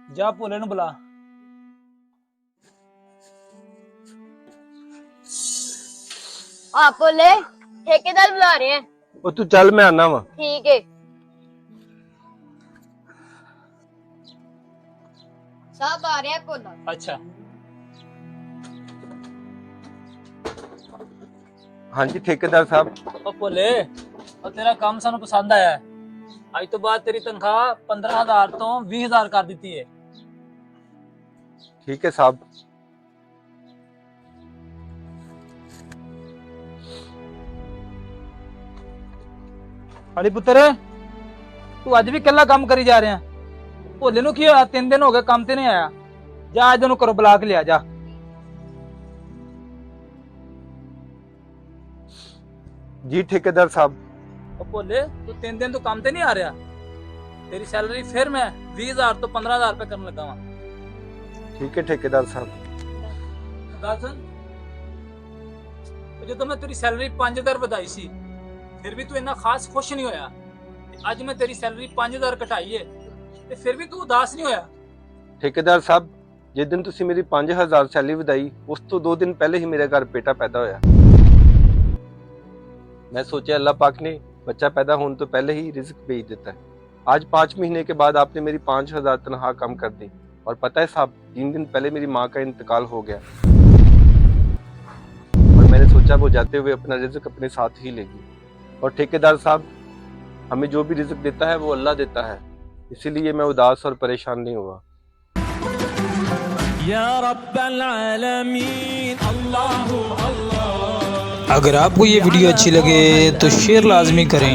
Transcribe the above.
जा भोले नु बुला। आप बोले ठेकेदार बुला रहे हैं। ਉਹ ਤੂੰ ਚੱਲ ਮੈਂ ਆना ਵਾ। ठीक है साहब आ रहे हैं कोला। अच्छा ਹਾਂਜੀ ਠੇਕੇਦਾਰ ਸਾਹਿਬ। ओ भोले और तेरा काम सानू पसंद आया है। आज तो बाद तेरी तनख्वाह 15,000 तो 20,000 कर दी है। ਠੀਕ ਹੈ ਸਾਹਿਬ। अरे पुत्र तू अज भी कला काम करी जा रहा भोले नु की होया 3 दिन हो गए काम ते नहीं आया। जा अज ओनू करो बुला के लिया जा। ਜੀ ਠੇਕੇਦਾਰ ਸਾਹਿਬ। ओ भोले तू 3 दिन तो काम ते नहीं आ रहा। तेरी सैलरी फिर मैं 20,000 तो 15,000 रुपए करने लगा वहां। ਠੀਕ ਹੈ ਠੇਕੇਦਾਰ ਸਾਹਿਬ। गल सुन जो तो मैं तेरी सैलरी 5,000 ਵਧਾਈ ਸੀ फिर भी तू इतना खास खुश नहीं होया। ਅੱਜ मैं तेरी सैलरी 5,000 ਘਟਾਈ ਹੈ ਤੇ फिर भी तू उदास नहीं होया। ਠੇਕੇਦਾਰ ਸਾਹਿਬ ਜਿਸ ਦਿਨ ਤੁਸੀਂ ਮੇਰੀ 5,000 ਸੈਲਰੀ ਵਧਾਈ ਉਸ ਤੋਂ 2 ਦਿਨ ਪਹਿਲੇ ਹੀ ਮੇਰੇ ਘਰ ਬੇਟਾ ਪੈਦਾ ਹੋਇਆ। मैं सोचा अल्लाह पाक ने बच्चा पैदा होने तो पहले ही रिज्क भेज देता है। आज 5 महीने के बाद आपने मेरी 5,000 तनख्वाह कम कर दी और पता है साहब 3 दिन पहले मेरी माँ का इंतकाल हो गया और मैंने सोचा वो जाते हुए अपना रिज्क अपने साथ ही लेगी। और ठेकेदार साहब हमें जो भी रिज्क देता है वो अल्लाह देता है, इसीलिए मैं उदास और परेशान नहीं हुआ। या रब्बल आलमीन अल्लाहु अल्लाह। अगर आपको ये वीडियो अच्छी लगे तो शेयर लाजमी करें।